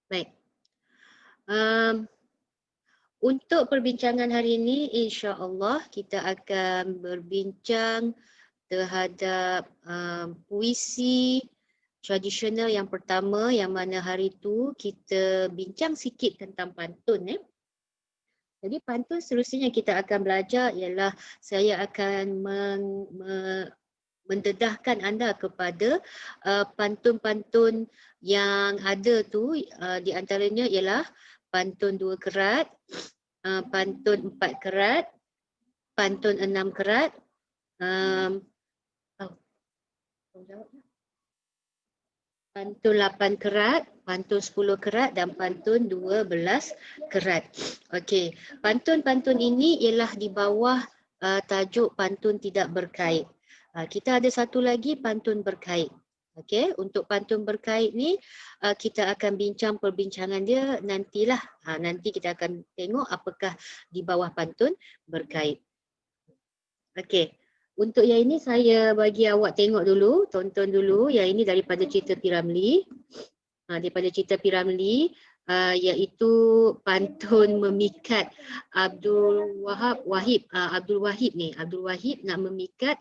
Baik. Untuk perbincangan hari ini, insya-Allah kita akan berbincang terhadap puisi tradisional yang pertama, yang mana hari itu kita bincang sikit tentang pantun. Jadi pantun seterusnya kita akan belajar ialah saya akan mendedahkan anda kepada pantun-pantun yang ada tu, di antaranya ialah pantun 2 kerat, pantun 4 kerat, pantun 6 kerat, pantun 8 kerat, pantun 10 kerat dan pantun 12 kerat. Okey, pantun-pantun ini ialah di bawah tajuk pantun tidak berkait. Kita ada satu lagi pantun berkait. Okey, untuk pantun berkait ni kita akan bincang perbincangan dia nantilah. Nanti kita akan tengok apakah di bawah pantun berkait. Okey. Untuk yang ini saya bagi awak tengok dulu, tonton dulu. Yang ini daripada cerita P. Ramlee. Daripada cerita P. Ramlee, iaitu pantun memikat Abdul Wahid ni. Abdul Wahid nak memikat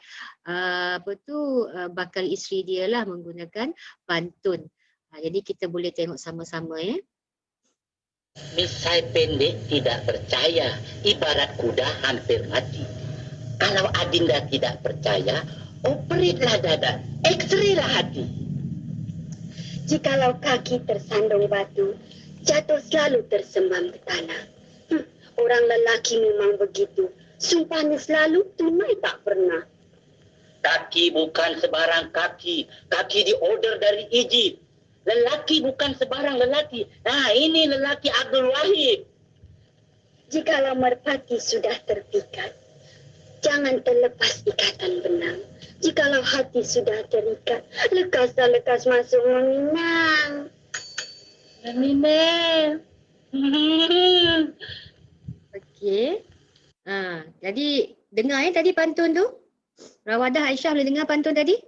bakal isteri dia lah menggunakan pantun. Jadi kita boleh tengok sama-sama ya. Misai pendek tidak percaya, ibarat kuda hampir mati. Kalau Adinda tidak percaya, operitlah dada, x-raylah hati. Jikalau kaki tersandung batu, jatuh selalu tersembam ke tanah. Orang lelaki memang begitu, sumpahnya selalu, tunai tak pernah. Kaki bukan sebarang kaki, kaki diorder dari Egypt. Lelaki bukan sebarang lelaki. Nah, ini lelaki Abdul Wahid. Jikalau merpati sudah terpikat, jangan terlepas ikatan benang. Jikalau hati sudah terikat, lekas masuk meminang. Meminang. Okey. Jadi dengar tadi pantun tu? Rawadah Aisyah boleh dengar pantun tadi?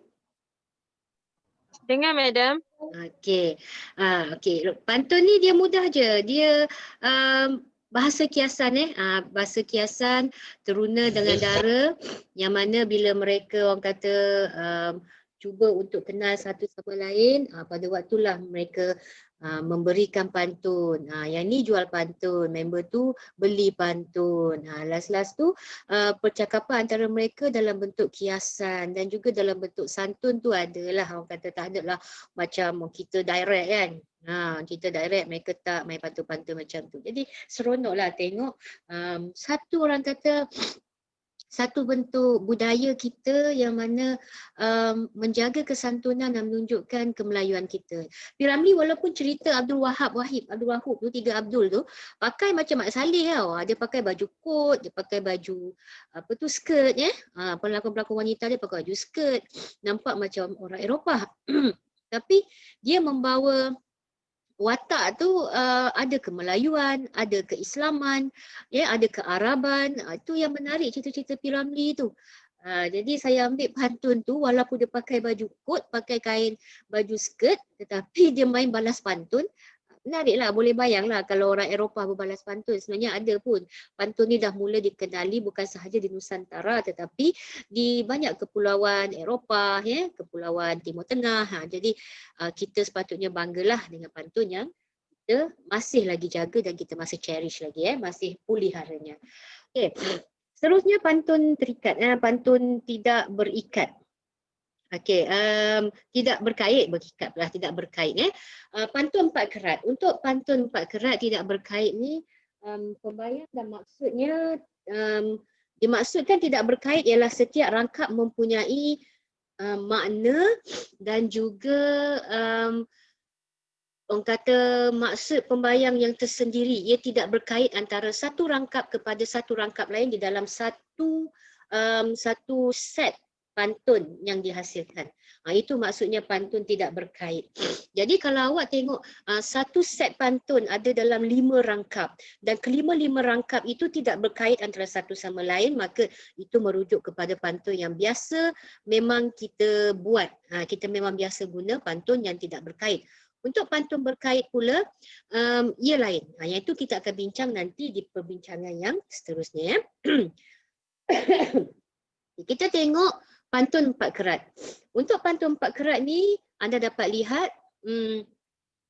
Dengar, Madam. Okey. Pantun ni dia mudah je. Dia bahasa kiasan bahasa kiasan teruna dengan dara, yang mana bila mereka orang kata cuba untuk kenal satu sama lain, pada waktulah mereka memberikan pantun. Yang ni jual pantun, member tu beli pantun. Last tu percakapan antara mereka dalam bentuk kiasan dan juga dalam bentuk santun tu adalah orang kata tak ada lah macam kita direct kan. Kita direct, mereka tak main pantun-pantun macam tu. Jadi seronoklah tengok satu orang kata satu bentuk budaya kita yang mana menjaga kesantunan dan menunjukkan kemelayuan kita. P. Ramlee walaupun cerita Abdul Wahid tu, 3 Abdul tu, pakai macam Mat Salleh tau. Dia pakai baju kot, dia pakai baju skirt ya. Pelakon-pelakon wanita dia pakai baju skirt, nampak macam orang Eropah. Tapi dia membawa watak tu ada kemelayuan, ada keislaman, ya, ada kearaban. Itu yang menarik cerita-cerita P. Ramlee tu. Jadi saya ambil pantun tu walaupun dia pakai baju kot, pakai kain baju skirt, tetapi dia main balas pantun. Menariklah, boleh bayanglah kalau orang Eropah berbalas pantun. Sebenarnya ada pun. Pantun ni dah mula dikenali bukan sahaja di Nusantara tetapi di banyak kepulauan Eropah, ya, kepulauan Timur Tengah. Jadi kita sepatutnya banggalah dengan pantun yang kita masih lagi jaga dan kita masih cherish lagi, masih peliharanya. Okay. Seterusnya pantun terikat, pantun tidak berikat. Okey, tidak berkait, berkikat pula, tidak berkait. Pantun 4 kerat. Untuk pantun 4 kerat tidak berkait ni, pembayang dan maksudnya, dimaksudkan tidak berkait ialah setiap rangkap mempunyai makna dan juga orang kata maksud pembayang yang tersendiri. Ia tidak berkait antara satu rangkap kepada satu rangkap lain di dalam satu set pantun yang dihasilkan. Itu maksudnya pantun tidak berkait. Jadi kalau awak tengok satu set pantun ada dalam 5 rangkap dan kelima-lima rangkap itu tidak berkait antara satu sama lain, maka itu merujuk kepada pantun yang biasa memang kita buat. Kita memang biasa guna pantun yang tidak berkait. Untuk pantun berkait pula, ia lain. Yang itu kita akan bincang nanti di perbincangan yang seterusnya. Kita tengok pantun 4 kerat. Untuk pantun 4 kerat ni, anda dapat lihat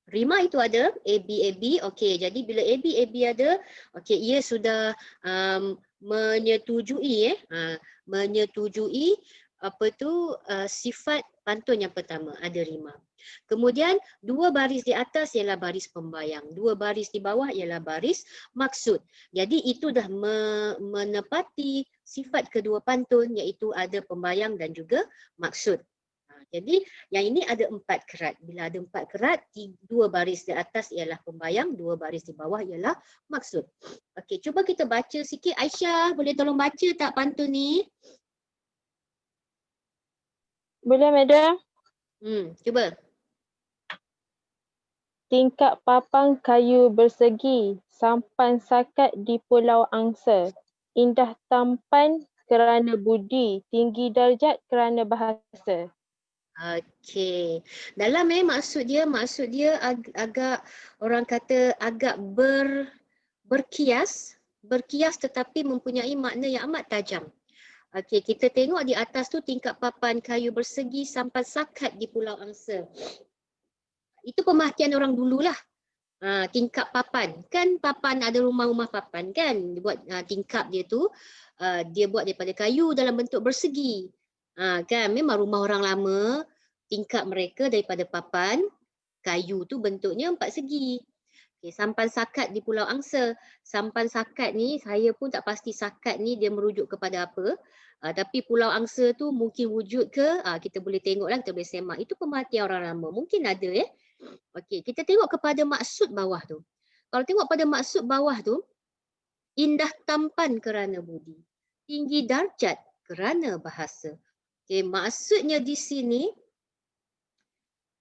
rima itu ada, AB, okey. Jadi bila AB ada, okey, ia sudah menyetujui sifat pantun yang pertama, ada rima. Kemudian 2 baris di atas ialah baris pembayang, 2 baris di bawah ialah baris maksud. Jadi itu dah menepati sifat kedua pantun, iaitu ada pembayang dan juga maksud. Jadi yang ini ada 4 kerat. Bila ada 4 kerat, 2 baris di atas ialah pembayang, 2 baris di bawah ialah maksud. Okey, cuba kita baca sikit. Aisyah, boleh tolong baca tak pantun ni? Boleh, Madam. Cuba. Tingkap papan kayu bersegi, sampan sakat di pulau angsa. Indah tampan kerana budi, tinggi darjat kerana bahasa. Okey. Dalam maksud dia agak orang kata agak berkias tetapi mempunyai makna yang amat tajam. Okey, kita tengok di atas tu tingkap papan kayu bersegi sampan sakat di pulau angsa. Itu pemerhatian orang dululah. Tingkap papan. Kan papan ada rumah-rumah papan kan. Dia buat tingkap dia tu, dia buat daripada kayu dalam bentuk bersegi. Kan memang rumah orang lama, tingkap mereka daripada papan, kayu tu bentuknya 4 segi. Okay, sampan sakat di Pulau Angsa. Sampan sakat ni, saya pun tak pasti sakat ni dia merujuk kepada apa. Tapi Pulau Angsa tu mungkin wujud ke, kita boleh tengoklah, kita boleh semak. Itu pemerhatian orang lama. Mungkin ada Okey, kita tengok kepada maksud bawah tu. Kalau tengok pada maksud bawah tu, indah tampan kerana budi, tinggi darjat kerana bahasa. Okey, maksudnya di sini,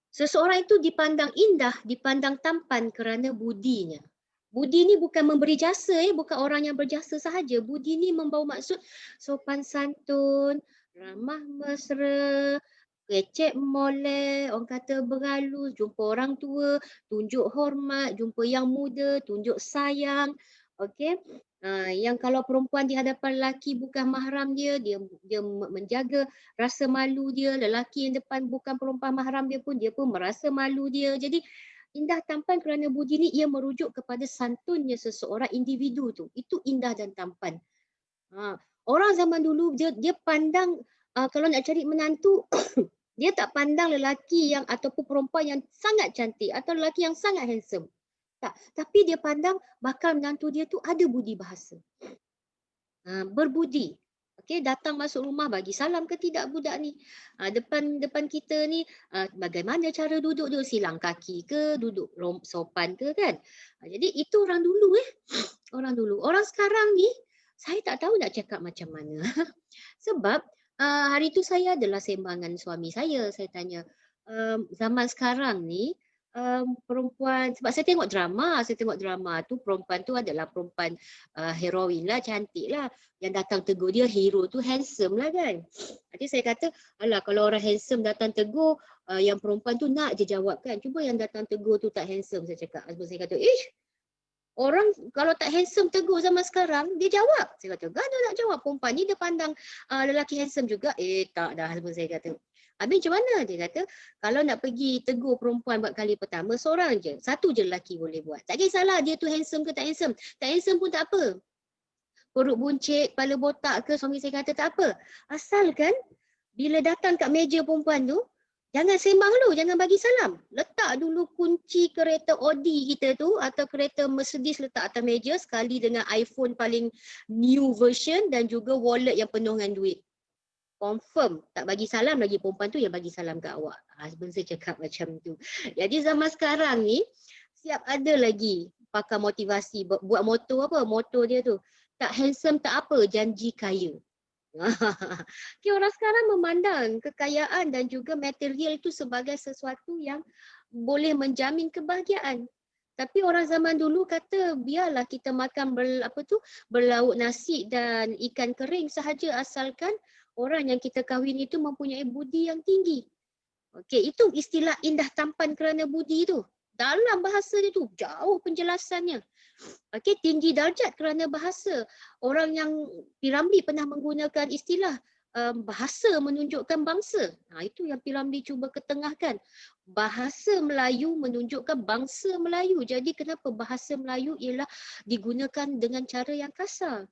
seseorang itu dipandang indah, dipandang tampan kerana budinya. Budi ni bukan memberi jasa, bukan orang yang berjasa sahaja. Budi ni membawa maksud sopan santun, ramah mesra, kecek molek, orang kata berhalus, jumpa orang tua, tunjuk hormat, jumpa yang muda, tunjuk sayang. Okey. Yang kalau perempuan di hadapan lelaki bukan mahram dia menjaga rasa malu dia. Lelaki yang depan bukan perempuan mahram dia pun merasa malu dia. Jadi indah tampan kerana budi ni ia merujuk kepada santunnya seseorang individu tu. Itu indah dan tampan. Orang zaman dulu dia pandang kalau nak cari menantu dia tak pandang lelaki yang ataupun perempuan yang sangat cantik atau lelaki yang sangat handsome. Tak, tapi dia pandang bakal menantu dia tu ada budi bahasa. Berbudi. Okey, datang masuk rumah bagi salam ke tidak budak ni. Depan kita ni bagaimana cara duduk dia, silang kaki ke, duduk sopan ke kan. Jadi itu orang dulu Orang dulu. Orang sekarang ni saya tak tahu nak cakap macam mana. Sebab hari tu saya adalah sembangan suami saya tanya, zaman sekarang ni perempuan, sebab saya tengok drama tu perempuan tu adalah perempuan heroin lah, cantik lah, yang datang tegur dia, hero tu handsome lah kan. Jadi saya kata, alah kalau orang handsome datang tegur, yang perempuan tu nak je jawab kan, cuba yang datang tegur tu tak handsome, saya cakap. Saya kata, orang kalau tak handsome tegur zaman sekarang, dia jawab. Saya kata, mana nak jawab, perempuan ni dia pandang lelaki handsome juga. Tak dah, saya kata. Habis macam mana? Dia kata, kalau nak pergi tegur perempuan buat kali pertama, seorang je, satu je lelaki boleh buat. Tak kisahlah dia tu handsome ke tak handsome. Tak handsome pun tak apa. Perut buncit, kepala botak ke, suami saya kata tak apa. Asalkan bila datang kat meja perempuan tu, jangan sembang dulu, jangan bagi salam. Letak dulu kunci kereta Audi kita tu atau kereta Mercedes letak atas meja sekali dengan iPhone paling new version dan juga wallet yang penuh dengan duit. Confirm tak bagi salam lagi perempuan tu yang bagi salam kat awak. Husband saya cakap macam tu. Jadi zaman sekarang ni siap ada lagi pakar motivasi buat motor apa? Motor dia tu. Tak handsome tak apa, janji kaya. Orang sekarang memandang kekayaan dan juga material itu sebagai sesuatu yang boleh menjamin kebahagiaan. Tapi orang zaman dulu kata biarlah kita makan berlauk nasi dan ikan kering sahaja asalkan orang yang kita kahwin itu mempunyai budi yang tinggi. Okey, itu istilah indah tampan kerana budi tu. Dalam bahasa dia tu jauh penjelasannya. Okey, tinggi darjat kerana bahasa. Orang yang P. pernah menggunakan istilah bahasa menunjukkan bangsa. Itu yang P. cuba ketengahkan. Bahasa Melayu menunjukkan bangsa Melayu. Jadi kenapa bahasa Melayu ialah digunakan dengan cara yang kasar?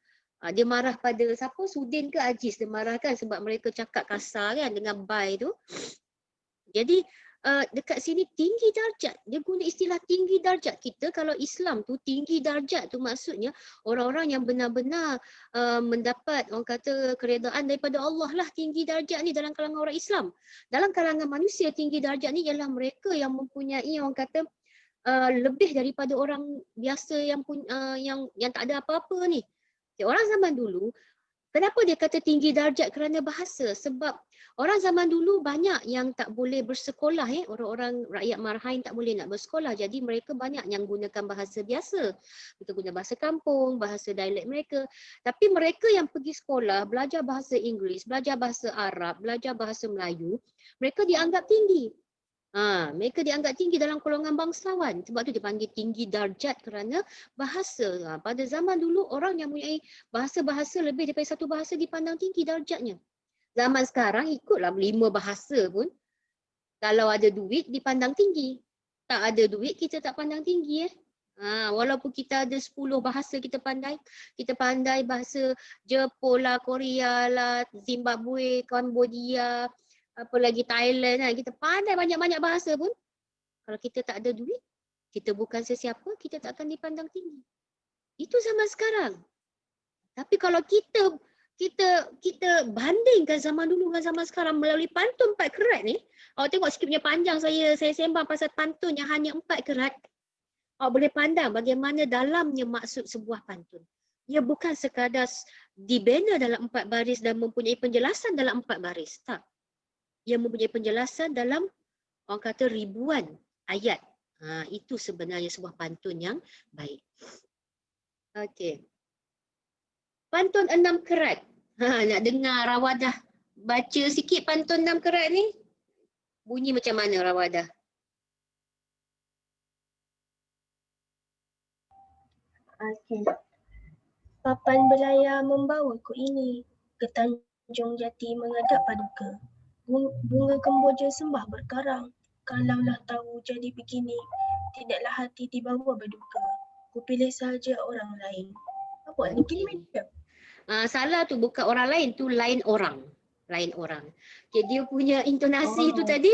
Dia marah pada siapa? Sudin ke Aziz? Dia marah kan sebab mereka cakap kasar kan dengan bai tu. Jadi dekat sini tinggi darjat. Dia guna istilah tinggi darjat. Kita kalau Islam tu tinggi darjat tu maksudnya orang-orang yang benar-benar mendapat orang kata keredaan daripada Allah lah. Tinggi darjat ni dalam kalangan orang Islam. Dalam kalangan manusia tinggi darjat ni ialah mereka yang mempunyai orang kata lebih daripada orang biasa yang tak ada apa-apa ni. Orang zaman dulu, kenapa dia kata tinggi darjat kerana bahasa? Sebab orang zaman dulu banyak yang tak boleh bersekolah. Orang-orang rakyat marhain tak boleh nak bersekolah. Jadi mereka banyak yang gunakan bahasa biasa. Mereka guna bahasa kampung, bahasa dialek mereka. Tapi mereka yang pergi sekolah, belajar bahasa Inggeris, belajar bahasa Arab, belajar bahasa Melayu, mereka dianggap tinggi. Mereka dianggap tinggi dalam golongan bangsawan. Sebab tu dipanggil tinggi darjat kerana bahasa. Pada zaman dulu orang yang mempunyai bahasa-bahasa lebih daripada satu bahasa dipandang tinggi darjatnya. Zaman sekarang ikutlah 5 bahasa pun. Kalau ada duit dipandang tinggi. Tak ada duit kita tak pandang tinggi. Walaupun kita ada 10 bahasa kita pandai bahasa Jepun lah, Korea lah, Zimbabwe, Cambodia, apa lagi Thailand lah. Kita pandai banyak-banyak bahasa pun. Kalau kita tak ada duit, kita bukan sesiapa, kita tak akan dipandang tinggi. Itu zaman sekarang. Tapi kalau kita bandingkan zaman dulu dengan zaman sekarang melalui pantun 4 kerat ni, awak tengok skripnya panjang saya sembang pasal pantun yang hanya 4 kerat. Awak boleh pandang bagaimana dalamnya maksud sebuah pantun. Ia bukan sekadar dibina dalam 4 baris dan mempunyai penjelasan dalam 4 baris. Tak. Ia mempunyai penjelasan dalam orang kata ribuan ayat. Itu sebenarnya sebuah pantun yang baik. Okey. Pantun 6 kerat. Nak dengar Rawadah baca sikit pantun 6 kerat ni? Bunyi macam mana Rawadah? Okey. Papan belayar membawaku ini, ke Tanjung Jati menghadap paduka. Bunga kemboja sembah berkarang, kalaulah tahu jadi begini, tidaklah hati dibawa berduka. Ku pilih sahaja orang lain. Apa ni kini madam? Salah tu bukan orang lain, tu lain orang. Lain orang. Okay, dia punya intonasi tu tadi,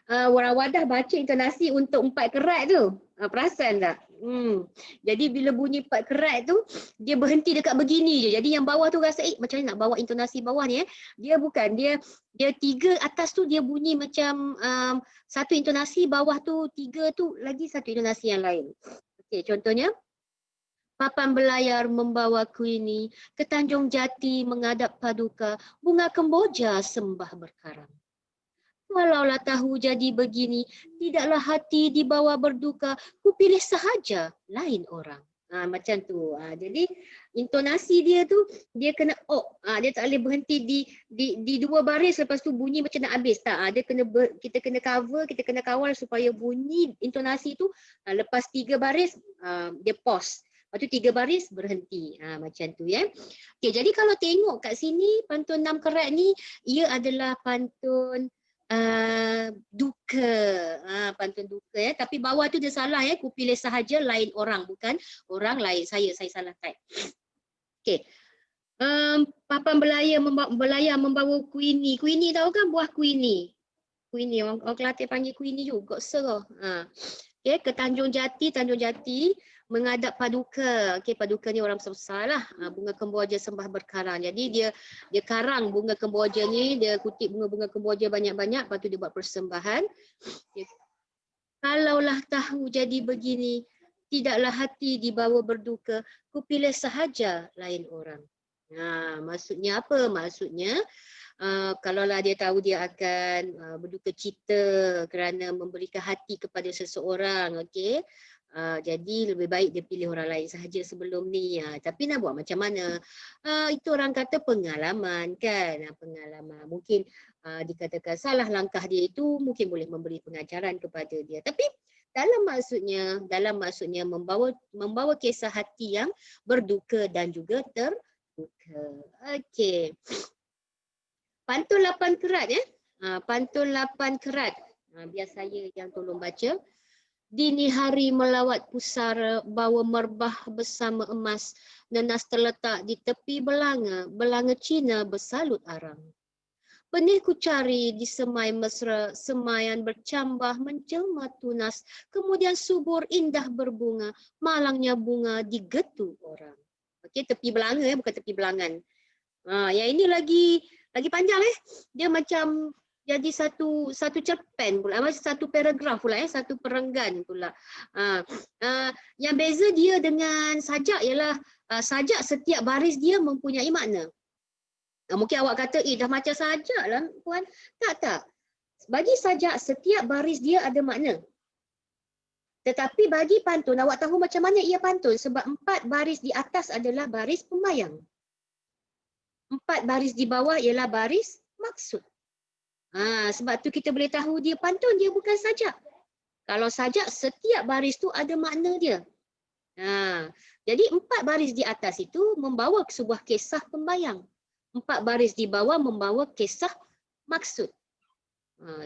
Rawadah baca intonasi untuk 4 kerat tu. Perasan tak? Jadi bila bunyi 4 kerat tu, dia berhenti dekat begini je. Jadi yang bawah tu rasa, macam mana nak bawa intonasi bawah ni? Dia bukan, dia 3 atas tu dia bunyi macam satu intonasi, bawah tu 3 tu lagi satu intonasi yang lain. Okey, contohnya. Papan belayar membawaku ini, ke Tanjung Jati menghadap paduka, bunga kemboja sembah berkarang. Kalaulah tahu jadi begini, tidaklah hati dibawa berduka, ku pilih sahaja lain orang. Macam tu. Jadi intonasi dia tu, dia kena dia tak boleh berhenti di 2 baris lepas tu bunyi macam nak habis. Tak, kita kena cover, kita kena kawal supaya bunyi intonasi tu lepas 3 baris dia pause. Lepas tu 3 baris berhenti. Macam tu ya. Okay, jadi kalau tengok kat sini pantun 6 kerat ni, ia adalah pantun duka. Pantun duka ya. Tapi bawah tu dia salah ya. Ku pilih sahaja lain orang, bukan orang lain. Saya salah type. Okay. Papan belayar membawa kuini. Kuini tahu kan buah kuini? Kuini orang Kelantan panggil kuini juga. Serah. Okay, ke Tanjung Jati menghadap paduka. Okey, paduka ni orang besar lah. Bunga kemboja sembah berkarang. Jadi dia karang bunga kemboja ni, dia kutip bunga-bunga kemboja banyak-banyak, lepas tu dia buat persembahan. Kalaulah tahu jadi begini, tidaklah hati dibawa berduka, ku pilih sahaja lain orang. Maksudnya apa? Maksudnya kalaulah dia tahu dia akan berduka cita kerana memberikan hati kepada seseorang, okey. Jadi lebih baik dia pilih orang lain sahaja sebelum ni. Tapi nak buat macam mana? Itu orang kata pengalaman kan. Pengalaman. Mungkin dikatakan salah langkah dia itu mungkin boleh memberi pengajaran kepada dia. Tapi dalam maksudnya membawa kisah hati yang berduka dan juga terduka. Okey. Pantun 8 kerat Pantun 8 kerat. Biar saya yang tolong baca. Dini hari melawat pusara, bawa merbah bersama emas, nenas terletak di tepi belanga, belanga Cina bersalut arang. Benih ku cari di semai mesra, semaian bercambah menjelma tunas, kemudian subur indah berbunga, malangnya bunga digetu orang. Okey, tepi belanga bukan tepi belangan. Yang ini lagi panjang Dia macam jadi satu cerpen pula, macam satu paragraf pula satu perenggan pula. Yang beza dia dengan sajak ialah sajak setiap baris dia mempunyai makna. Mungkin awak kata, dah macam sajak lah puan. Tak. Bagi sajak setiap baris dia ada makna. Tetapi bagi pantun, awak tahu macam mana ia pantun? Sebab 4 baris di atas adalah baris pembayang. 4 baris di bawah ialah baris maksud. Sebab tu kita boleh tahu dia pantun, dia bukan sajak. Kalau sajak, setiap baris tu ada makna dia. Jadi 4 baris di atas itu membawa sebuah kisah pembayang. 4 baris di bawah membawa kisah maksud.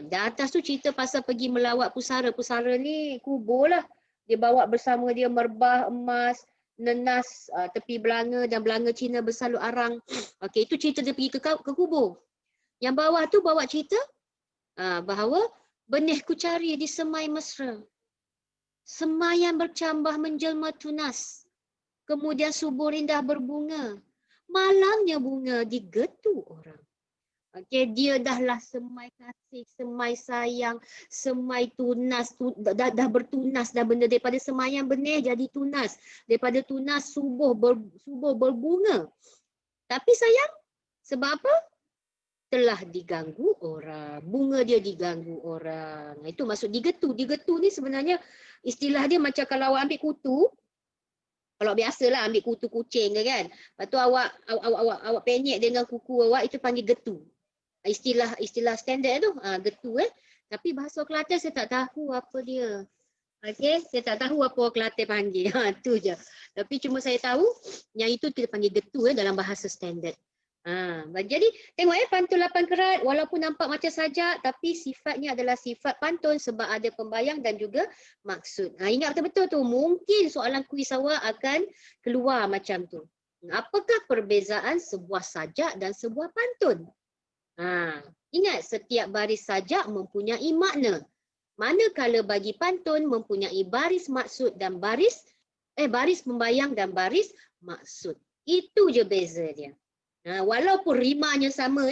Di atas tu cerita pasal pergi melawat pusara. Pusara ni kubur lah. Dia bawa bersama dia merbah, emas, nenas, tepi belanga dan belanga Cina bersalut arang. Okey, itu cerita dia pergi ke kubur. Yang bawah tu bawa cerita bahawa benih ku cari di semai mesra. Semaian bercambah menjelma tunas. Kemudian subur indah berbunga. Malangnya bunga digetu orang. Okey, dia dahlah semai kasih, semai sayang, semai tunas, dah bertunas dah benda daripada semaian benih jadi tunas. Daripada tunas subur berbunga. Tapi sayang, sebab apa? Telah diganggu orang. Bunga dia diganggu orang. Itu maksud digetu. Digetu ni sebenarnya istilah dia macam kalau awak ambil kutu. Kalau biasalah ambil kutu kucing ke kan. Lepas tu awak penyek dengan kuku awak, itu panggil getu. Istilah standard tu. Getu Tapi bahasa Kelantan saya tak tahu apa dia. Okey, saya tak tahu apa orang Kelantan panggil. Tu je. Tapi cuma saya tahu yang itu kita panggil getu dalam bahasa standard. Jadi tengok pantun 8 kerat walaupun nampak macam sajak tapi sifatnya adalah sifat pantun sebab ada pembayang dan juga maksud. Ingat betul-betul tu, mungkin soalan kuis awak akan keluar macam tu. Apakah perbezaan sebuah sajak dan sebuah pantun? Ingat, setiap baris sajak mempunyai makna. Manakala bagi pantun mempunyai baris maksud dan baris pembayang dan baris maksud. Itu je beza dia. Walaupun rimanya sama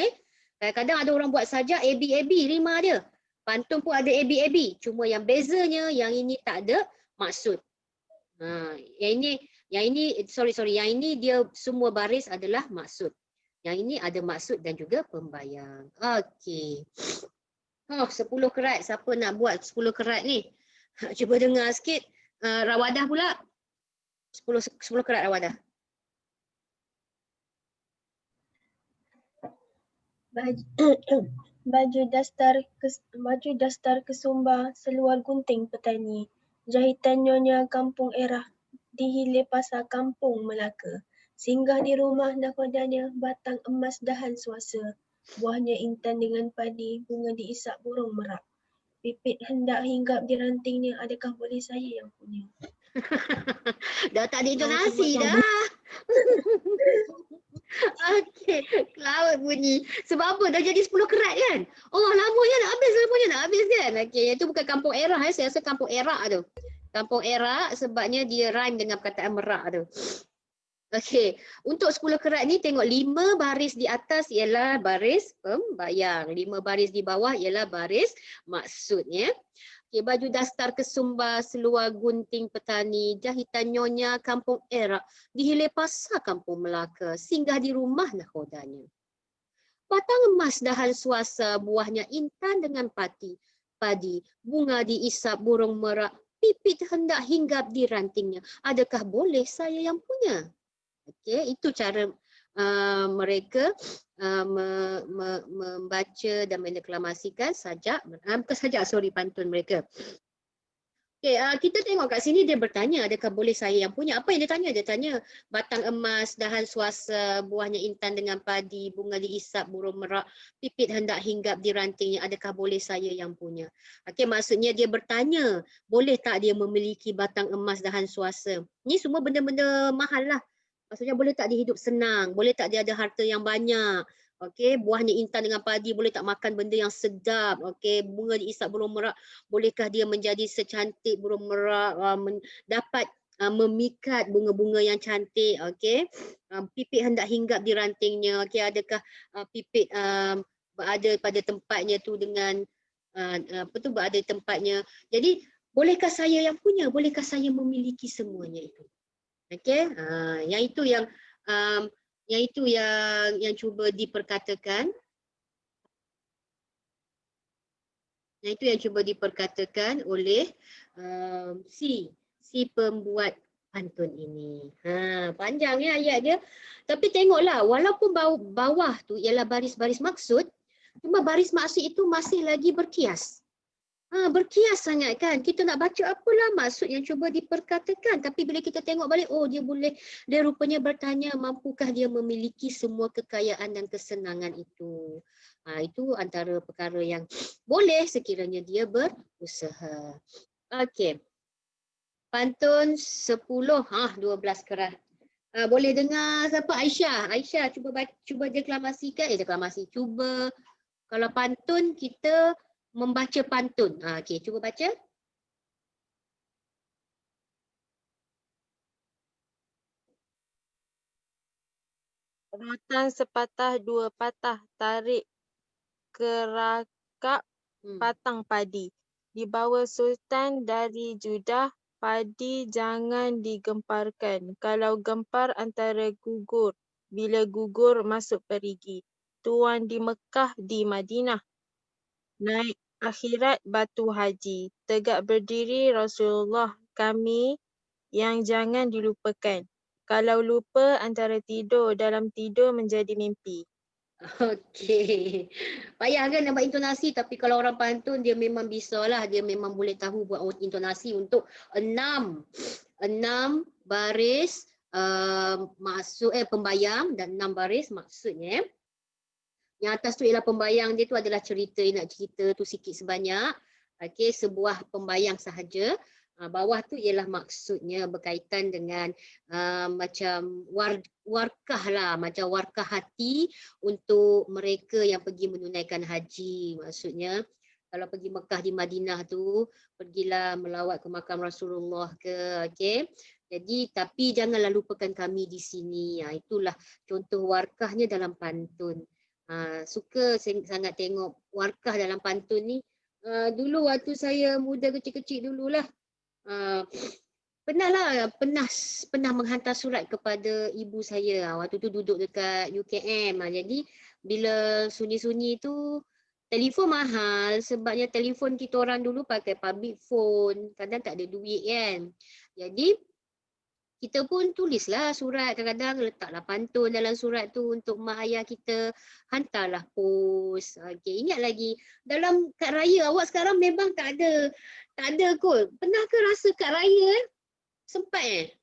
kadang-kadang ada orang buat sajak AB rima dia. Pantun pun ada AB. Cuma yang bezanya yang ini tak ada maksud. Yang ini dia semua baris adalah maksud. Yang ini ada maksud dan juga pembayang. Okey. 10 kerat. Siapa nak buat 10 kerat ni? Cuba dengar sikit. Rawadah pula. 10 kerat Rawadah. Baju dastar kesumba seluar gunting petani. Jahitan nyonya kampung Erah di hilir pasar kampung Melaka. Singgah di rumah nakodanya batang emas dahan suasa. Buahnya intan dengan padi, bunga diisap burung merak. Pipit hendak hinggap di rantingnya, adakah boleh saya yang punya? Dah tak ada intonasi dah. Okey, kelawat bunyi. Sebab apa? Dah jadi 10 kerat kan? Oh, lamanya nak habis kan? Okey, itu bukan kampung Erah. Saya rasa kampung Erak tu. Kampung Erak sebabnya dia rhyme dengan perkataan merak tu. Okey, untuk 10 kerat ni tengok 5 baris di atas ialah baris pembayang. 5 baris di bawah ialah baris maksudnya. Okey, baju dastar kesumba seluar gunting petani, jahitan nyonya kampung Erak di hilir pasar kampung Melaka, singgah di rumah nakodanya. Batang emas dahan suasa, buahnya intan dengan padi, bunga diisap burung merak, pipit hendak hinggap di rantingnya. Adakah boleh saya yang punya? Okey, itu cara mereka membaca dan mendeklamasikan sajak, bukan sajak, sorry, pantun mereka. Okay, kita tengok kat sini dia bertanya, adakah boleh saya yang punya? Apa yang dia tanya? Dia tanya batang emas, dahan suasa, buahnya intan dengan padi, bunga diisap, burung merak, pipit hendak hinggap di rantingnya, adakah boleh saya yang punya? Okay, maksudnya dia bertanya, boleh tak dia memiliki batang emas, dahan suasa? Ni semua benda-benda mahal lah. Maksudnya boleh tak dia hidup senang? Boleh tak dia ada harta yang banyak? Okey, buahnya intan dengan padi, boleh tak makan benda yang sedap? Okey, bunga diisap burung merak, bolehkah dia menjadi secantik burung merak, dapat memikat bunga-bunga yang cantik? Okey, pipit hendak hinggap di rantingnya. Okey, adakah pipit berada pada tempatnya tu dengan berada di tempatnya? Jadi, bolehkah saya yang punya? Bolehkah saya memiliki semuanya itu? Okey, yang itu yang cuba diperkatakan. Yang itu yang cuba diperkatakan oleh si pembuat pantun ini. Panjang ya ayat dia. Tapi tengoklah, walaupun bawah tu ialah baris-baris maksud, cuma baris maksud itu masih lagi berkias. Berkias sangat kan. Kita nak baca apalah maksud yang cuba diperkatakan. Tapi bila kita tengok balik, oh dia rupanya bertanya, mampukah dia memiliki semua kekayaan dan kesenangan itu. Itu antara perkara yang boleh sekiranya dia berusaha. Okey. Pantun 10, 12 keras. Boleh dengar siapa? Aisyah. Aisyah cuba deklamasikan. Deklamasi. Cuba, kalau pantun kita membaca pantun. Okey, cuba baca. Rotan sepatah dua patah, tarik kerakap patang padi. Dibawa sultan dari Judah, padi jangan digemparkan. Kalau gempar antara gugur, bila gugur masuk perigi. Tuan di Mekah, di Madinah, naik akhirat batu haji. Tegak berdiri Rasulullah kami yang jangan dilupakan. Kalau lupa antara tidur, dalam tidur menjadi mimpi. Okey. Payah kan nak buat intonasi, tapi kalau orang pantun dia memang bisa lah. Dia memang boleh tahu buat intonasi untuk 6 baris maksud pembayang dan 6 baris maksudnya. Yang atas tu ialah pembayang dia tu adalah cerita, nak cerita tu sikit sebanyak. Okey, sebuah pembayang sahaja. Bawah tu ialah maksudnya berkaitan dengan macam warkah lah, macam warkah hati untuk mereka yang pergi menunaikan haji. Maksudnya kalau pergi Mekah di Madinah tu, pergilah melawat ke makam Rasulullah ke, okey. Jadi tapi janganlah lupakan kami di sini. Itulah contoh warkahnya dalam pantun. Suka sangat tengok warkah dalam pantun ni. Dulu waktu saya muda kecil-kecil dululah. Pernah menghantar surat kepada ibu saya. Waktu tu duduk dekat UKM. Jadi bila sunyi-sunyi tu telefon mahal, sebabnya telefon kita orang dulu pakai public phone. Kadang tak ada duit kan. Jadi kita pun tulislah surat, kadang-kadang letaklah pantun dalam surat tu untuk mak ayah kita, hantarlah pos. Okey, ingat lagi dalam kad raya awak sekarang memang tak ada kot. Pernah ke rasa kad raya sempat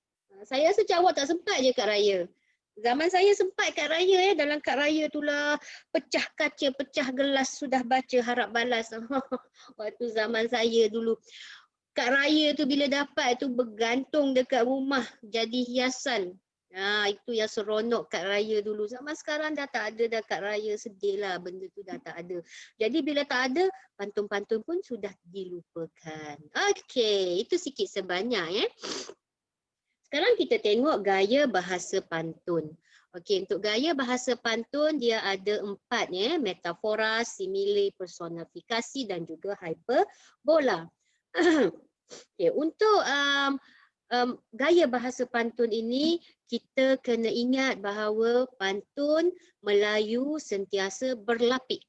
Saya rasa macam awak tak sempat je kad raya. Zaman saya sempat kad raya dalam kad raya itulah pecah kaca, pecah gelas, sudah baca harap balas. Waktu zaman saya dulu. Kad raya tu bila dapat tu bergantung dekat rumah jadi hiasan. Itu yang seronok kad raya dulu. Zaman sekarang dah tak ada dah kad raya, sedih lah benda tu dah tak ada. Jadi bila tak ada, pantun-pantun pun sudah dilupakan. Okey, itu sikit sebanyak Sekarang kita tengok gaya bahasa pantun. Okey, untuk gaya bahasa pantun dia ada 4 metafora, simile, personifikasi dan juga hyperbola. Okay, untuk gaya bahasa pantun ini kita kena ingat bahawa pantun Melayu sentiasa berlapik.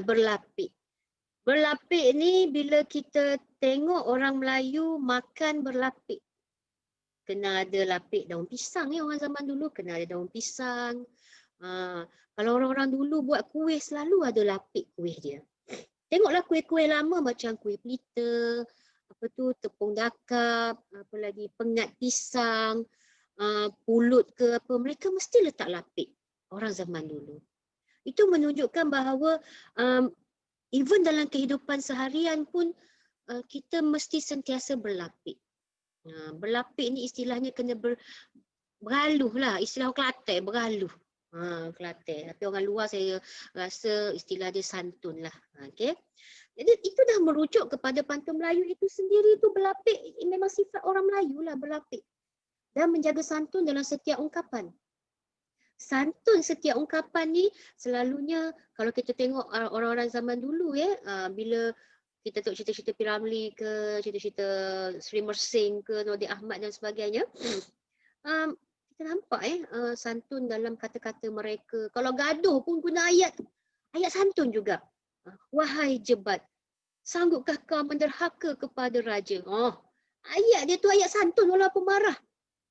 Berlapik. Berlapik ni bila kita tengok orang Melayu makan berlapik. Kena ada lapik daun pisang ni, orang zaman dulu kena ada daun pisang. Kalau orang-orang dulu buat kuih selalu ada lapik kuih dia. Tengoklah kuih-kuih lama macam kuih pelita, tepung dakap, apa lagi pengat pisang, pulut ke apa, mereka mesti letak lapik orang zaman dulu. Itu menunjukkan bahawa even dalam kehidupan seharian pun kita mesti sentiasa berlapik. Berlapik ni istilahnya kena beraluh lah, istilah Kelantan beraluh. Kelantan. Tapi orang luar saya rasa istilah dia santun lah. Okay. Jadi itu dah merujuk kepada pantun Melayu itu sendiri, tu berlapik memang sifat orang Melayu lah, berlapik. Dan menjaga santun dalam setiap ungkapan. Santun setiap ungkapan ni selalunya kalau kita tengok orang-orang zaman dulu bila kita tengok cerita-cerita P. Ramlee ke, cerita-cerita Sri Mersing ke, Nordin Ahmad dan sebagainya, kita nampak santun dalam kata-kata mereka. Kalau gaduh pun guna ayat santun juga. Wahai jebat, sanggupkah kau menderhaka kepada raja? Ayat dia tu ayat santun walaupun marah.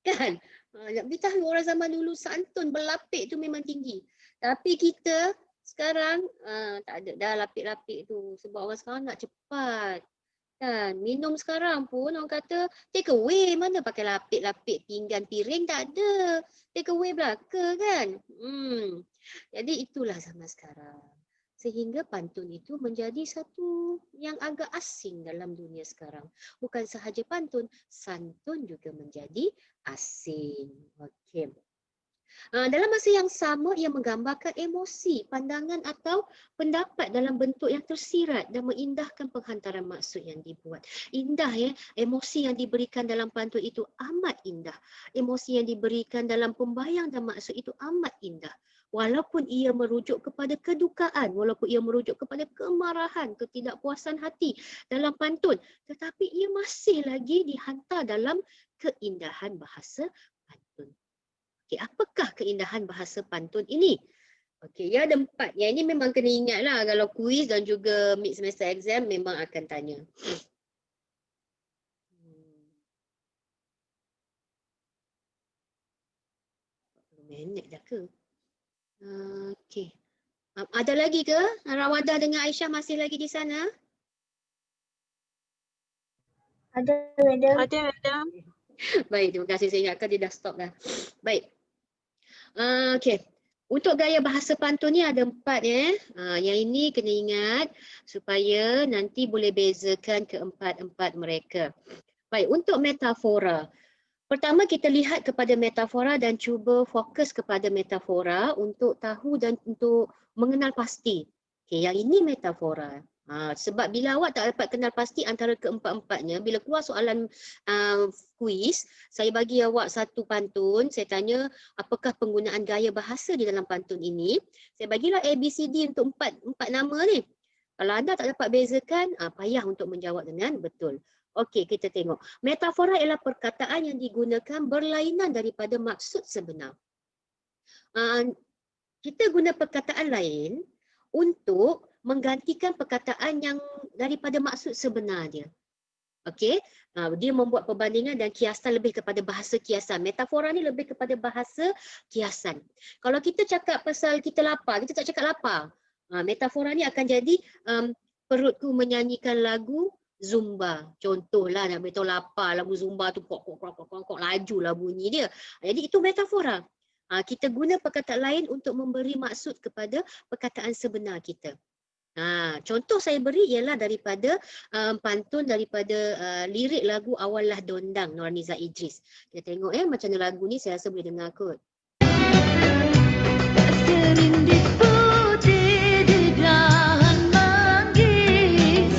Kan? Nak beritahu orang zaman dulu santun berlapik tu memang tinggi. Tapi kita sekarang tak ada dah lapik-lapik tu sebab orang sekarang nak cepat. Kan? Minum sekarang pun orang kata take away, mana pakai lapik-lapik pinggan piring, tak ada. Take away belaka kan. Jadi itulah zaman sekarang. Sehingga pantun itu menjadi satu yang agak asing dalam dunia sekarang. Bukan sahaja pantun, santun juga menjadi asing. Okey. Dalam masa yang sama, ia menggambarkan emosi, pandangan atau pendapat dalam bentuk yang tersirat dan mengindahkan penghantaran maksud yang dibuat. Indah emosi yang diberikan dalam pantun itu amat indah. Emosi yang diberikan dalam pembayang dan maksud itu amat indah. Walaupun ia merujuk kepada kedukaan, walaupun ia merujuk kepada kemarahan, ketidakpuasan hati dalam pantun, tetapi ia masih lagi dihantar dalam keindahan bahasa pantun. Okey, apakah keindahan bahasa pantun ini? Okey, ya ada 4. Yang ini memang kena ingatlah kalau kuis dan juga mid semester exam memang akan tanya. 40 minit dah ke? Okey. Ada lagi ke? Rawadah dengan Aisyah masih lagi di sana? Ada, madam. Ada, madam. Baik, terima kasih. Saya ingatkan dia dah stop dah. Baik. Okey. Untuk gaya bahasa pantun ni ada 4 Yang ini kena ingat supaya nanti boleh bezakan keempat-empat mereka. Baik, untuk metafora. Pertama kita lihat kepada metafora dan cuba fokus kepada metafora untuk tahu dan untuk mengenal pasti. Okey, yang ini metafora. Sebab bila awak tak dapat kenal pasti antara keempat-empatnya, bila keluar soalan kuis, saya bagi awak satu pantun, saya tanya apakah penggunaan gaya bahasa di dalam pantun ini. Saya bagilah ABCD untuk empat nama ni. Kalau anda tak dapat bezakan, payah untuk menjawab dengan betul. Okey, kita tengok. Metafora ialah perkataan yang digunakan berlainan daripada maksud sebenar. Kita guna perkataan lain untuk menggantikan perkataan yang daripada maksud sebenar dia. Okey, dia membuat perbandingan dan kiasan lebih kepada bahasa kiasan. Metafora ni lebih kepada bahasa kiasan. Kalau kita cakap pasal kita lapar, kita tak cakap lapar. Metafora ni akan jadi perutku menyanyikan lagu Zumba. Contohlah nak beritahu lapar, lagu Zumba tu kok lajulah bunyi dia. Jadi itu metafora. Kita guna perkataan lain untuk memberi maksud kepada perkataan sebenar kita. Contoh saya beri ialah daripada pantun daripada lirik lagu Awallah Dondang Nurhaliza Idris. Kita tengok macam mana lagu ni, saya rasa boleh dengar kot. Serindik putih di dahan manggis,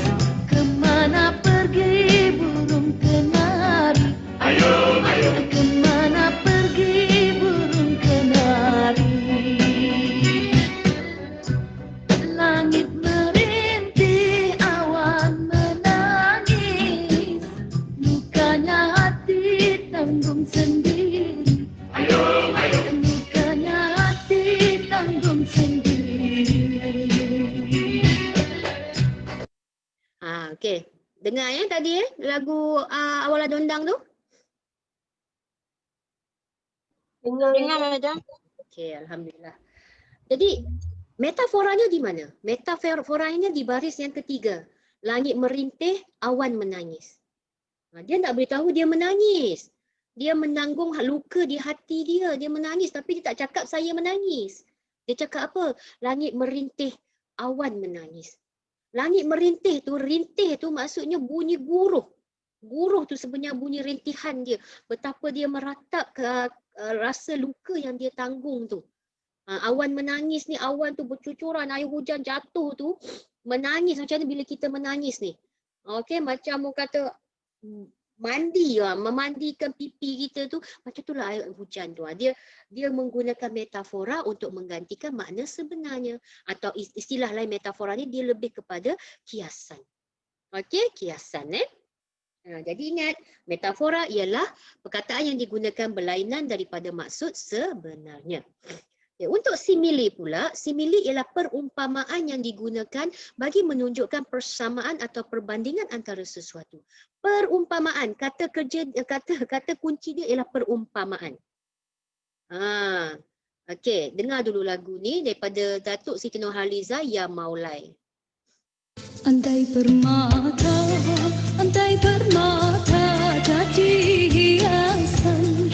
kemana pergi burung kenari? Ayo, ayo. Kemana pergi burung kenari? Langit merintih, awan menangis, lukanya hati tanggung sendiri. Ayo, ayo. Lukanya hati tanggung sendiri. dengar tadi lagu Awal Dondang tu? Dengar madam. Okey, alhamdulillah. Jadi metaforanya di mana? Metaforanya di baris yang ketiga. Langit merintih, awan menangis. Dia nak beritahu dia menangis. Dia menanggung luka di hati dia. Dia menangis tapi dia tak cakap saya menangis. Dia cakap apa? Langit merintih, awan menangis. Langit merintih tu maksudnya bunyi guruh. Guruh tu sebenarnya bunyi rintihan dia. Betapa dia meratap rasa luka yang dia tanggung tu. Awan menangis ni, awan tu bercucuran, air hujan jatuh tu. Menangis macam mana bila kita menangis ni? Okey, macam mu kata mandi memandikan pipi kita tu, macam itulah air hujan tu. Dia menggunakan metafora untuk menggantikan makna sebenarnya, atau istilah lain metafora ni dia lebih kepada kiasan. Okey, kiasan jadi ingat, metafora ialah perkataan yang digunakan berlainan daripada maksud sebenarnya. Untuk simile pula, simile ialah perumpamaan yang digunakan bagi menunjukkan persamaan atau perbandingan antara sesuatu. Perumpamaan, kata kunci dia ialah perumpamaan. Okey, dengar dulu lagu ni daripada Datuk Siti Nurhaliza, Ya Maulai. Andai permata jadi hiasan,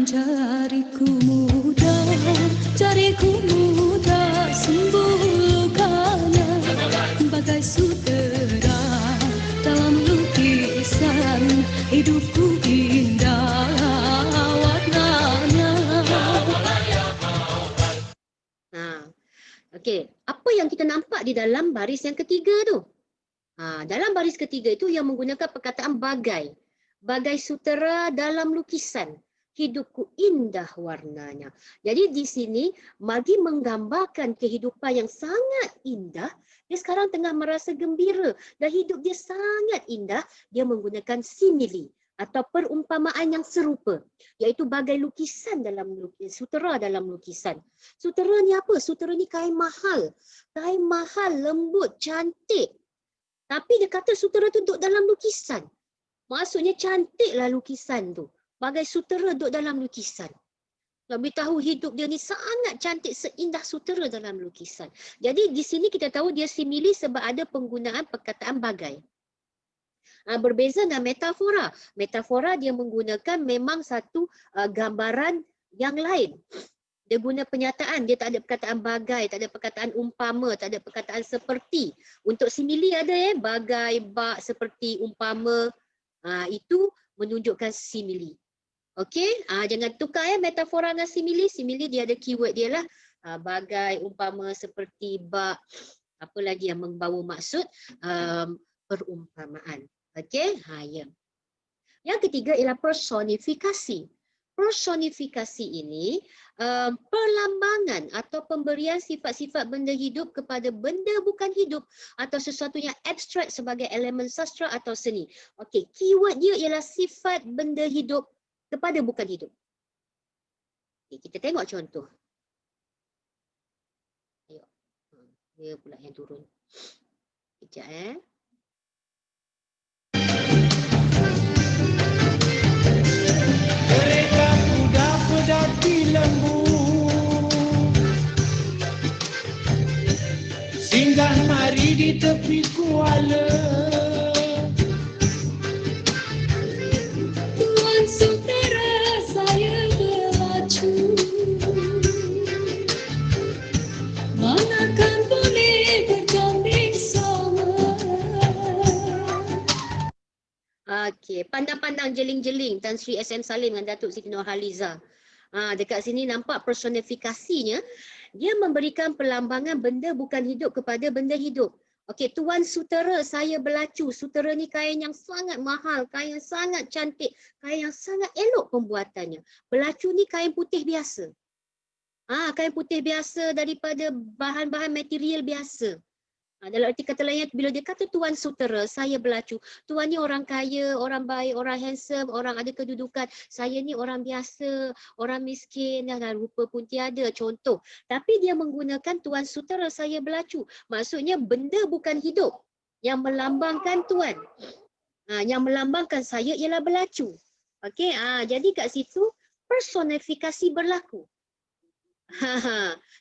jariku muda sembuhkannya, bagai sutera dalam lukisan, hidupku indah warnanya. Okey, apa yang kita nampak di dalam baris yang ketiga tu? Dalam baris ketiga itu yang menggunakan perkataan bagai. Bagai sutera dalam lukisan. Hidupku indah warnanya. Jadi di sini bagi menggambarkan kehidupan yang sangat indah, dia sekarang tengah merasa gembira dan hidup dia sangat indah, dia menggunakan simile atau perumpamaan yang serupa, iaitu bagai lukisan sutera dalam lukisan. Sutera ni apa? Sutera ni kain mahal. Kain mahal, lembut, cantik. Tapi dia kata sutera tu duduk dalam lukisan. Maksudnya cantiklah lukisan tu. Bagai sutera duduk dalam lukisan. Lebih tahu hidup dia ni sangat cantik, seindah sutera dalam lukisan. Jadi di sini kita tahu dia simile sebab ada penggunaan perkataan bagai. Berbeza dengan metafora. Metafora dia menggunakan memang satu gambaran yang lain. Dia guna penyataan, dia tak ada perkataan bagai, tak ada perkataan umpama, tak ada perkataan seperti. Untuk simile ada bagai, bak, seperti, umpama. Itu menunjukkan simile. Okey, jangan tukar metafora dengan simile. Simile dia ada keyword dia lah. Bagai, umpama, seperti, bak. Apa lagi yang membawa maksud perumpamaan. Okey, Yang ketiga ialah personifikasi. Personifikasi ini perlambangan atau pemberian sifat-sifat benda hidup kepada benda bukan hidup atau sesuatu yang abstrak sebagai elemen sastra atau seni. Okey, keyword dia ialah sifat benda hidup kepada bukan hidup. Okay, kita tengok contoh. Tengok. Dia pula yang turun. Sekejap Mereka kuda pedati lembu, singgah mari di tepi kuala. Tuan sutera saya berlacu, manakan boleh berganding sama. Okey, pandang-pandang jeling-jeling Tan Sri SM Salim dengan Datuk Siti Nurhaliza. Dekat sini nampak personifikasinya, dia memberikan perlambangan benda bukan hidup kepada benda hidup. Okey, Tuan Sutera saya berlacu. Sutera ni kain yang sangat mahal, kain yang sangat cantik, kain yang sangat elok pembuatannya. Berlacu ni kain putih biasa. Kain putih biasa daripada bahan-bahan material biasa. Dalam arti kata lainnya, bila dia kata Tuan Sutera, saya berlacu. Tuan ni orang kaya, orang baik, orang handsome, orang ada kedudukan. Saya ni orang biasa, orang miskin, dan rupa pun tiada, contoh. Tapi dia menggunakan Tuan Sutera, saya berlacu. Maksudnya benda bukan hidup yang melambangkan tuan. Yang melambangkan saya ialah belacu. Okey, jadi kat situ personifikasi berlaku.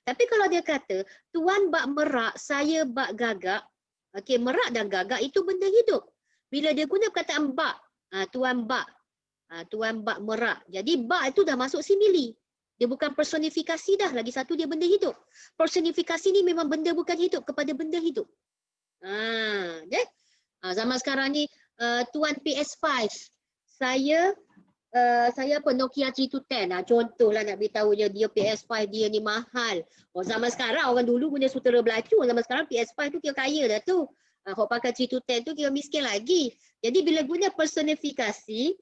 Tapi kalau dia kata tuan bak merak, saya bak gagak. Okey, merak dan gagak itu benda hidup. Bila dia guna perkataan bak, tuan bak. Tuan bak merak. Jadi bak itu dah masuk simili. Dia bukan personifikasi dah. Lagi satu dia benda hidup. Personifikasi ni memang benda bukan hidup kepada benda hidup. Zaman sekarang ni tuan PS5. Saya apa Nokia 3210. Contohlah nak beritahu dia PS5 dia ni mahal. Zaman sekarang orang dulu punya sutera belacu. Zaman sekarang PS5 tu kira kaya dah tu. Kalau pakai 3210 tu kira miskin lagi. Jadi bila guna personifikasi,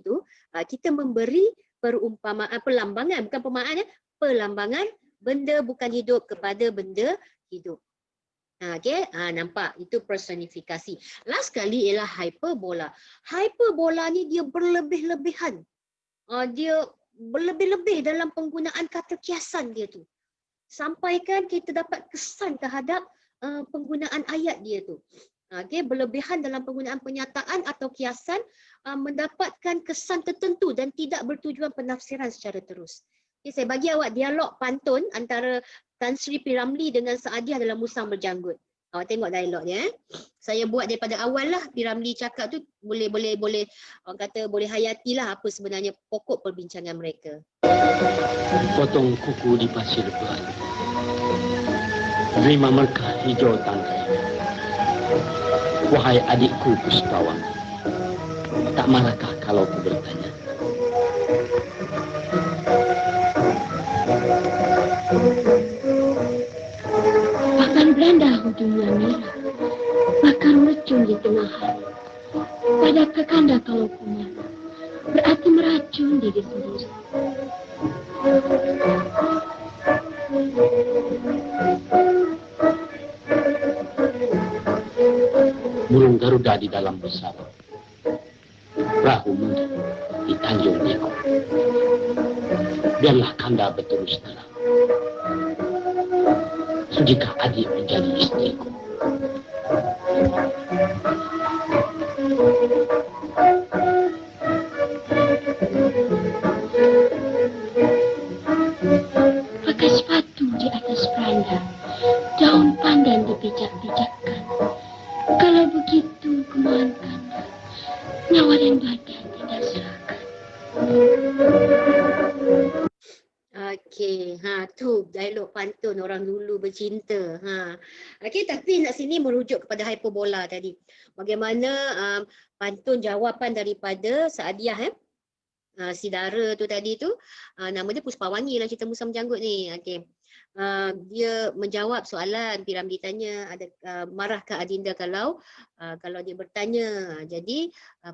tu kita memberi perumpamaan, perlambangan, bukan perumpamaan ya, perlambangan benda bukan hidup kepada benda hidup. Okey, nampak itu personifikasi. Last sekali ialah hyperbola. Hyperbola ni dia berlebih-lebihan. Dia berlebih-lebih dalam penggunaan kata kiasan dia tu. Sampaikan kita dapat kesan terhadap penggunaan ayat dia tu. Okey, berlebihan dalam penggunaan penyataan atau kiasan mendapatkan kesan tertentu dan tidak bertujuan penafsiran secara terus. Okay, saya bagi awak dialog pantun antara Tan Sri P. Ramlee dengan Saadiah dalam Musang Berjanggut. Awak tengok dialog dia. Saya buat daripada awal lah P. Ramlee cakap tu boleh orang kata boleh hayatilah apa sebenarnya pokok perbincangan mereka. Potong kuku di pasir berlalu. Terima merkah hijau tangkai. Wahai adikku Puspawang, tak marahkah kalau ku bertanya? Bahkan Belanda hujungnya merah, bakar meracun di tengah hari. Pada kekanda kalau ku marah, berarti meracun diri sendiri. Burung Garuda di dalam pesawat, perahu muda di Tanjung Deko. Biarlah kanda berterus terang. Sudikah adik menjadi istriku? Pakai sepatu di atas beranda, daun pandan dipijak-pijakkan. Kalau begitu, kemohon kanda, nyawa dan badan tidak serahkan. Okey, tu dialog pantun orang dulu bercinta. Okey, tapi nak sini merujuk kepada hyperbola tadi. Bagaimana pantun jawapan daripada Saadiah si dara tu tadi tu, nama dia Puspawangi lah cerita Musang Berjanggut ni. Okey. Dia menjawab soalan P. Ramlee tanya ada marahkah Adinda kalau dia bertanya. Jadi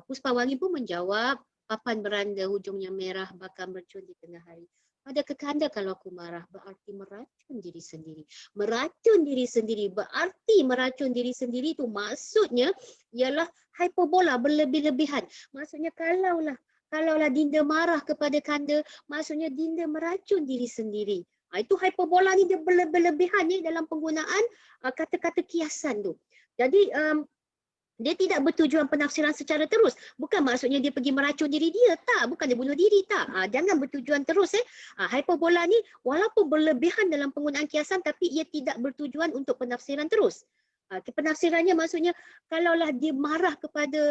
Puspawangi pun menjawab, papan beranda hujungnya merah bakal meracun di tengah hari. Pada kekanda kalau aku marah berarti meracun diri sendiri. Meracun diri sendiri berarti meracun diri sendiri tu maksudnya ialah hyperbola, berlebih-lebihan. Maksudnya kalaulah Dinda marah kepada kanda, maksudnya Dinda meracun diri sendiri. Itu hyperbola ni dia berlebih-lebihan ni dalam penggunaan kata-kata kiasan tu. Jadi dia tidak bertujuan penafsiran secara terus. Bukan maksudnya dia pergi meracun diri dia. Tak, bukan dia bunuh diri. Tak. Jangan bertujuan terus. Hyperbola ni walaupun berlebihan dalam penggunaan kiasan tapi ia tidak bertujuan untuk penafsiran terus. Penafsirannya maksudnya kalaulah dia marah kepada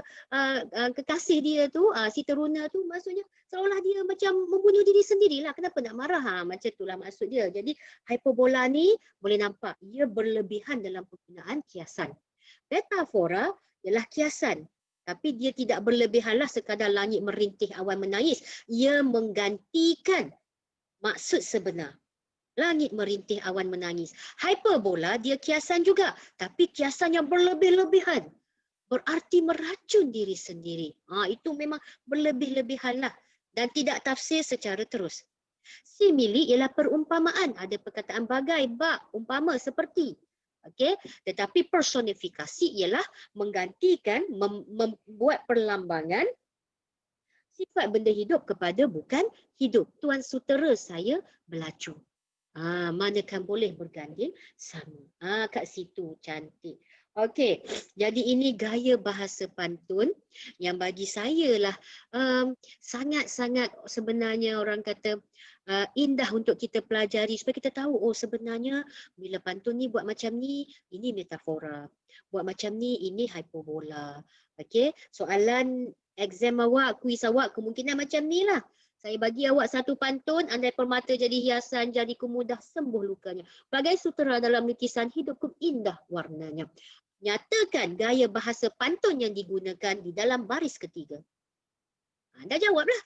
kekasih dia tu, si teruna tu, maksudnya seolah dia macam membunuh diri sendirilah. Kenapa nak marah? Macam itulah maksud dia. Jadi hyperbola ni boleh nampak ia berlebihan dalam penggunaan kiasan. Metafora ialah kiasan, tapi dia tidak berlebihanlah sekadar langit merintih awan menangis. Ia menggantikan maksud sebenar. Langit merintih awan menangis. Hyperbola dia kiasan juga, tapi kiasan yang berlebih-lebihan. Berarti meracun diri sendiri. Itu memang berlebih-lebihanlah dan tidak tafsir secara terus. Simili ialah perumpamaan. Ada perkataan bagai, bak, umpama, seperti. Okey, tetapi personifikasi ialah menggantikan, membuat perlambangan sifat benda hidup kepada bukan hidup. Tuan sutera saya belacu. Manakan boleh berganding sama. Kat situ cantik. Okey, jadi ini gaya bahasa pantun yang bagi saya lah sangat-sangat sebenarnya orang kata indah untuk kita pelajari supaya kita tahu oh sebenarnya bila pantun ni buat macam ni, ini metafora. Buat macam ni, ini hyperbola. Okey, soalan exam awak, kuis awak kemungkinan macam ni lah. Saya bagi awak satu pantun, andai permata jadi hiasan, jadiku mudah sembuh lukanya. Bagai sutera dalam lukisan, hidupku indah warnanya. Nyatakan gaya bahasa pantun yang digunakan di dalam baris ketiga. Anda jawablah.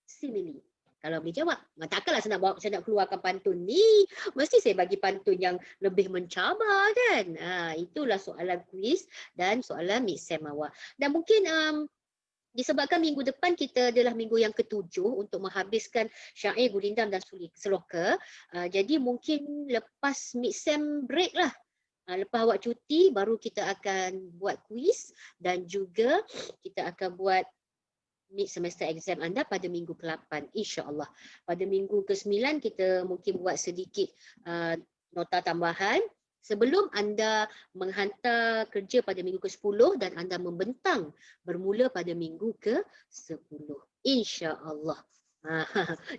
Simile. Kalau boleh jawab. Takkanlah saya nak keluarkan pantun ni. Mesti saya bagi pantun yang lebih mencabar kan. Itulah soalan kuis dan soalan mid-sem awak. Dan mungkin disebabkan minggu depan kita adalah minggu yang ke-7 untuk menghabiskan syair, gurindam dan seloka. Jadi mungkin lepas mid-sem break lah. Lepas awak cuti baru kita akan buat kuis dan juga kita akan buat mid semester exam anda pada minggu ke-8 insya-Allah. Pada minggu ke-9 kita mungkin buat sedikit nota tambahan sebelum anda menghantar kerja pada minggu ke-10 dan anda membentang bermula pada minggu ke-10 insya-Allah.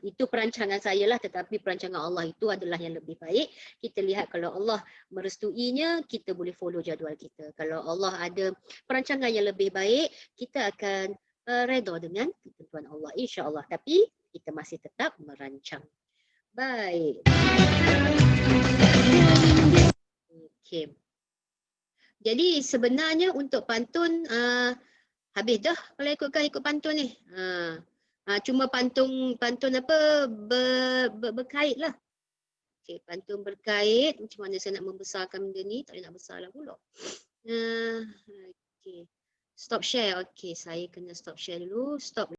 Itu perancangan saya lah, tetapi perancangan Allah itu adalah yang lebih baik. Kita lihat kalau Allah merestuinya, kita boleh follow jadual kita. Kalau Allah ada perancangan yang lebih baik, kita akan redha dengan ketentuan Allah insya-Allah. Tapi kita masih tetap merancang. Baik. Okey. Jadi sebenarnya untuk pantun habis dah kalau ikut pantun ni. Cuma pantun apa berkait lah. Okay, pantun berkait. Macam mana saya nak membesarkan benda ni? Tak boleh nak besar lah pula. Okay. Stop share. Okay, saya kena stop share dulu. Stop.